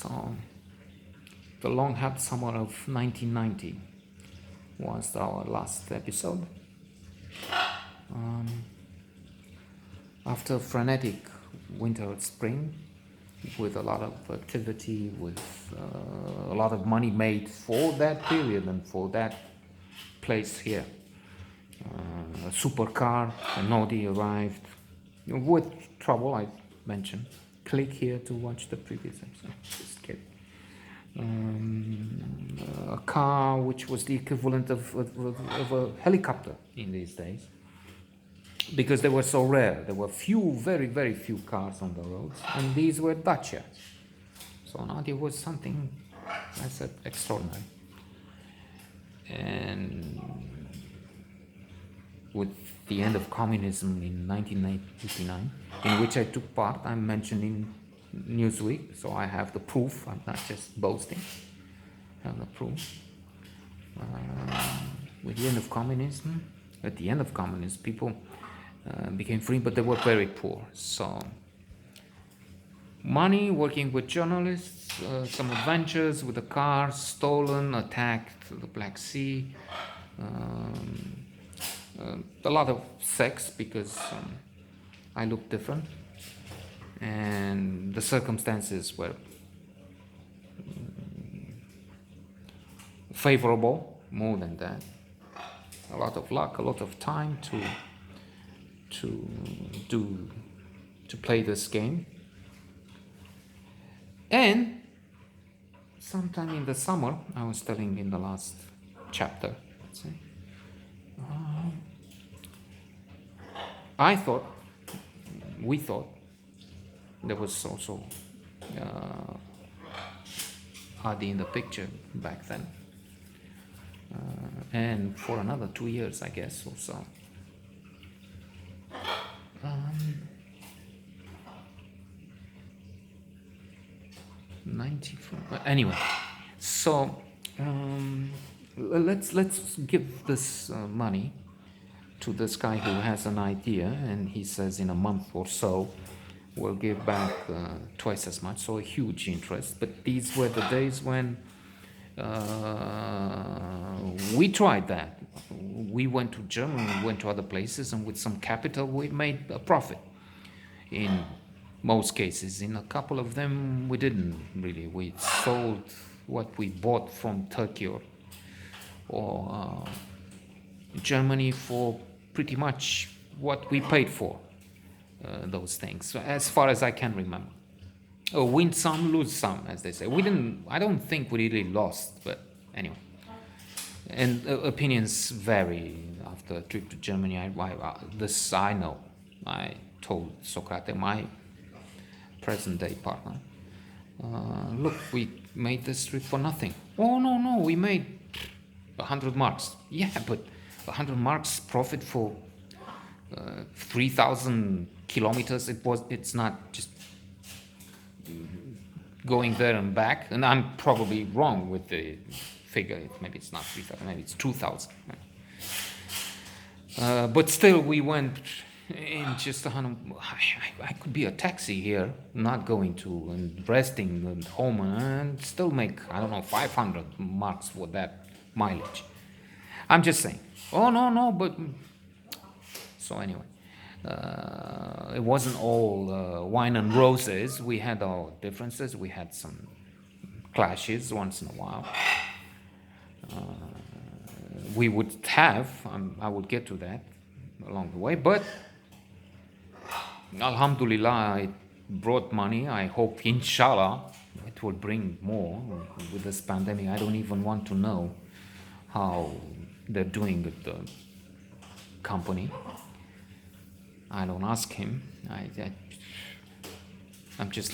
So, the long hot summer of 1990 was our last episode. After a frenetic winter and spring, with a lot of activity, with a lot of money made for that period and for that place here. A supercar, an Audi arrived, with trouble, I mentioned. Click here to watch the previous episode. Just kidding. A car which was the equivalent of a helicopter in these days, because they were so rare. There were very, very few cars on the roads, and these were Dacia. So now there was something, I said, extraordinary. And with the end of communism in 1989, in which I took part, I'm mentioned in Newsweek, so I have the proof. I'm not just boasting. I have the proof. With the end of communism, at the end of communism, people became free, but they were very poor. So money, working with journalists, some adventures with the cars, stolen, attacked the Black Sea, a lot of sex because I looked different, and the circumstances were favorable. More than that, a lot of luck, a lot of time to play this game. And sometime in the summer, I was telling in the last chapter, let's say, we thought, there was also Adi in the picture back then, and for another 2 years, I guess, or so. 94. Anyway, so let's give this money to this guy who has an idea, and he says in a month or so we'll give back twice as much, so a huge interest. But these were the days when we tried that. We went to Germany, we went to other places, and with some capital we made a profit. In most cases, in a couple of them we didn't really. We sold what we bought from Turkey or Germany for pretty much what we paid for those things, so as far as I can remember. Win some, lose some, as they say. I don't think we really lost, but anyway. And opinions vary after a trip to Germany. This I know. I told Socrates, my present day partner, look, we made this trip for nothing. Oh no, we made 100 marks. Yeah, but 100 marks profit for 3,000 kilometers. It's not just going there and back. And I'm probably wrong with the figure. Maybe it's not 3,000, maybe it's 2,000. But still, we went in just 100. I could be a taxi here, not going to and resting at home, and still make, I don't know, 500 marks for that mileage. I'm just saying. Oh no, but so anyway, it wasn't all wine and roses. We had our differences. We had some clashes once in a while. We would have. I would get to that along the way, but Alhamdulillah, it brought money. I hope, inshallah, it will bring more with this pandemic. I don't even want to know how they're doing with the company. I don't ask him. I'm just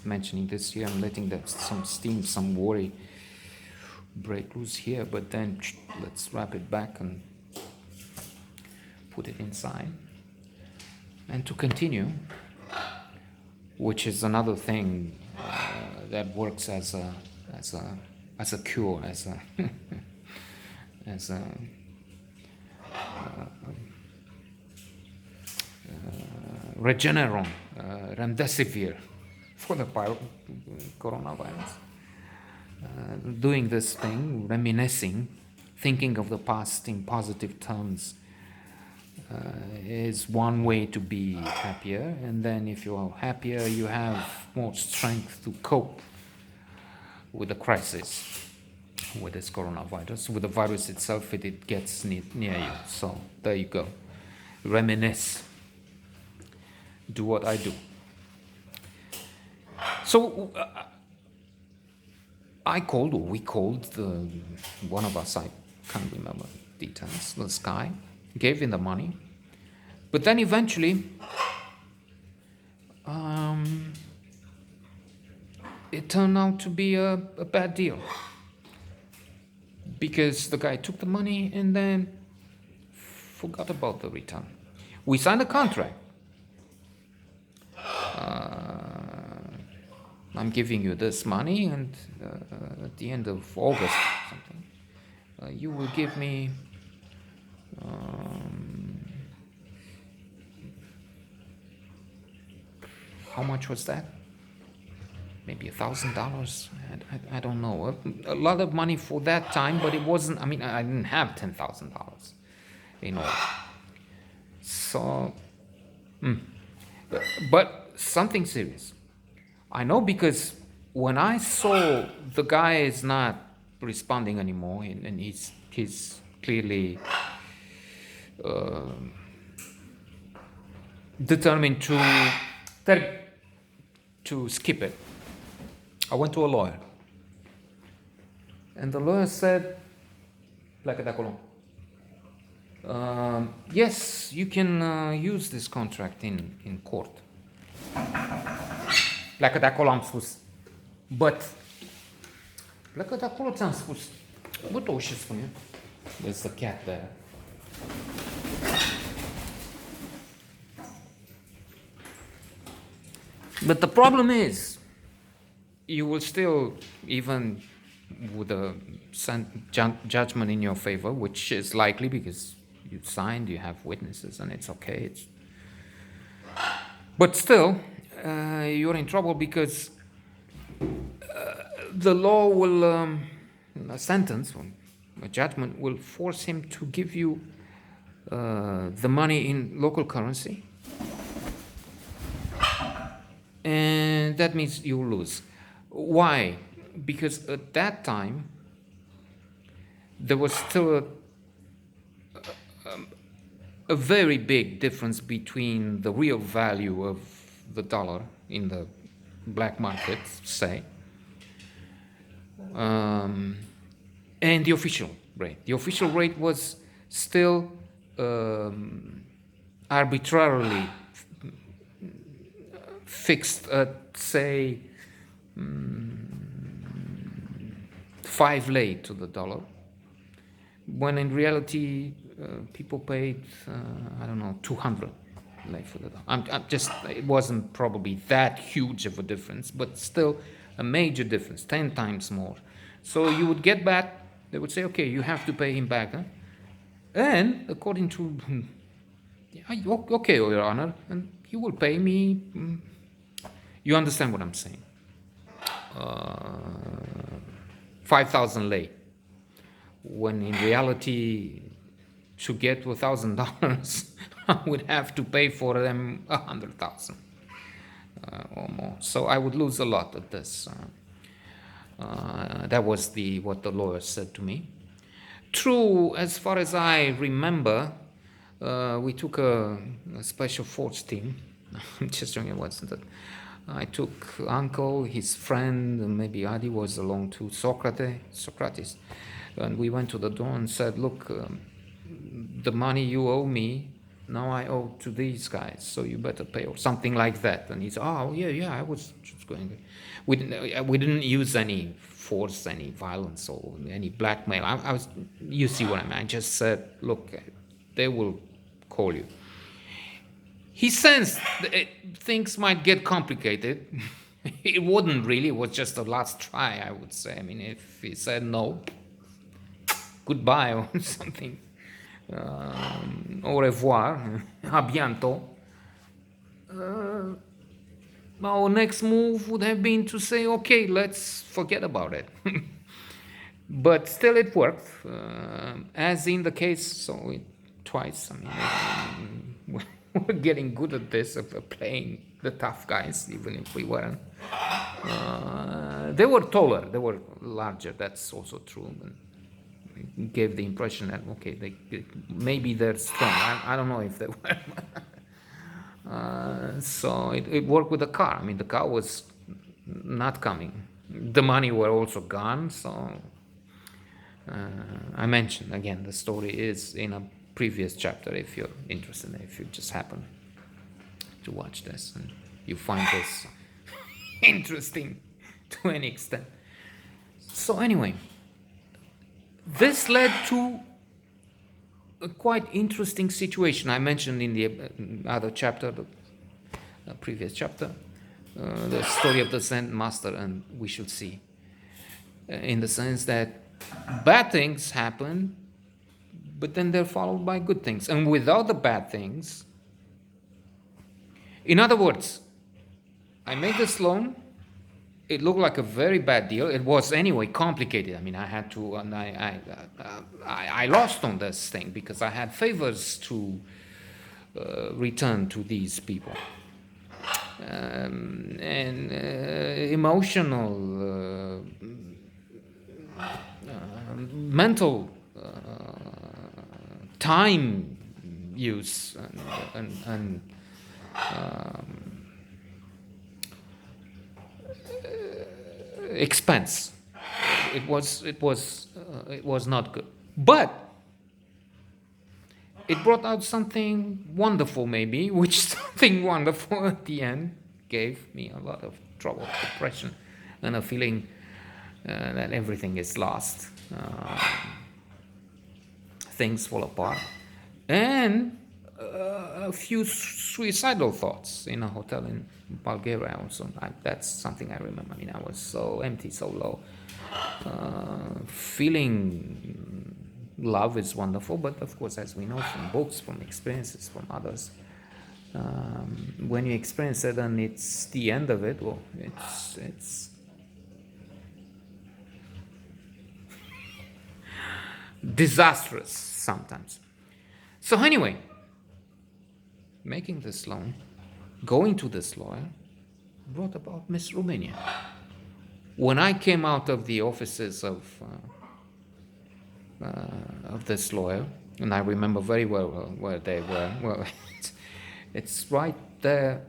mentioning this here. I'm letting some steam, some worry break loose here. But then let's wrap it back and put it inside. And to continue, which is another thing that works as a cure, as a Regeneron, Remdesivir for the coronavirus. Doing this thing, reminiscing, thinking of the past in positive terms is one way to be happier. And then if you are happier, you have more strength to cope with the crisis, with this coronavirus. With the virus itself, it gets near you. So there you go. Reminisce. Do what I do. So we called one of us, I can't remember details, this guy, gave him the money. But then eventually, it turned out to be a bad deal. Because the guy took the money and then forgot about the return. We signed a contract. I'm giving you this money, and at the end of August, something, you will give me how much was that? Maybe $1,000. I don't know. A lot of money for that time, but it wasn't. I mean, I didn't have $10,000 in all. So, but something serious. I know, because when I saw the guy is not responding anymore, and he's clearly determined to skip it, I went to a lawyer, and the lawyer said, Placa da Colón, yes, you can use this contract in court. Pleacă de acolo, am spus. But, pleacă de acolo, ți-am spus. Bă, tu ce spune? There's the cat there. But the problem is, you will still, even with a judgment in your favor, which is likely because you signed, you have witnesses, and it's okay. But still, you're in trouble, because the law will, a sentence, a judgment will force him to give you the money in local currency, and that means you lose. Why? Because at that time, there was still a very big difference between the real value of the dollar in the black market, say, and the official rate. The official rate was still arbitrarily fixed at, say, 5 lei to the dollar, when in reality people paid, I don't know, 200 lei for the dollar. I'm just, it wasn't probably that huge of a difference, but still a major difference, 10 times more. So you would get back, they would say, okay, you have to pay him back. Huh? And according to, okay, Your Honor, and you will pay me, you understand what I'm saying. 5,000 lei, when in reality, to get to $1,000, I would have to pay for them 100,000 or more. So I would lose a lot at this. That was what the lawyer said to me. True, as far as I remember, we took a special force team. I'm just joking, it wasn't it? I took Uncle, his friend, and maybe Adi was along too, Socrates, and we went to the door and said, look, the money you owe me, now I owe to these guys, so you better pay, or something like that. And he said, oh, yeah, I was just going to. We didn't use any force, any violence, or any blackmail. You see what I mean? I just said, look, they will call you. He sensed that things might get complicated. It wouldn't really, it was just a last try, I would say. I mean, if he said no, goodbye or something, au revoir, a bientôt, our next move would have been to say, okay, let's forget about it. But still, it worked, as in the case. Twice. I mean, we're getting good at this of playing the tough guys, even if we weren't. They were taller, they were larger. That's also true. And it gave the impression that okay, maybe they're strong. I don't know if they were. So it worked with the car. I mean, the car was not coming. The money were also gone. So I mentioned again, the story is in a previous chapter if you're interested, if you just happen to watch this and you find this interesting to an extent. So anyway, this led to a quite interesting situation. I mentioned in the other chapter, the previous chapter, the story of the Zen master, and we should see, in the sense that bad things happen, but then they're followed by good things. And without the bad things, in other words, I made this loan. It looked like a very bad deal. It was anyway complicated. I mean, I had to, and I lost on this thing because I had favors to return to these people, and emotional, mental, time use, and expense. It was not good, but it brought out something wonderful, maybe, which something wonderful at the end gave me a lot of trouble, depression, and a feeling that everything is lost. Things fall apart, and a few suicidal thoughts in a hotel in Bulgaria also. That's something I remember. I mean, I was so empty, so low. Feeling love is wonderful, but of course, as we know from books, from experiences, from others, when you experience it and it's the end of it, well, it's disastrous sometimes. So anyway, making this loan, going to this lawyer, brought about Miss Romania. When I came out of the offices of this lawyer, and I remember very well where they were. Well, it's right there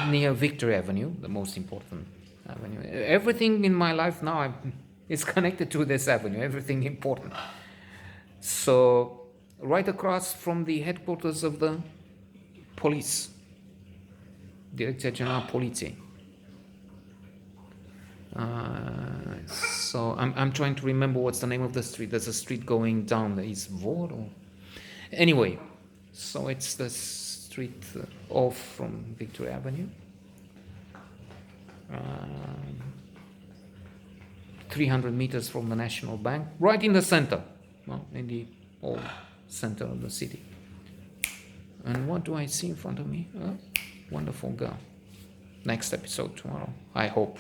near Victory Avenue, the most important avenue. Everything in my life now is connected to this avenue, everything important. So, right across from the headquarters of the police, Direcția Generală Poliției. So I'm trying to remember what's the name of the street. There's a street going down the Izvor, or anyway. So it's the street off from Victory Avenue. 300 meters from the National Bank, right in the center, well, in the old center of the city. And what do I see in front of me? A wonderful girl. Next episode tomorrow, I hope.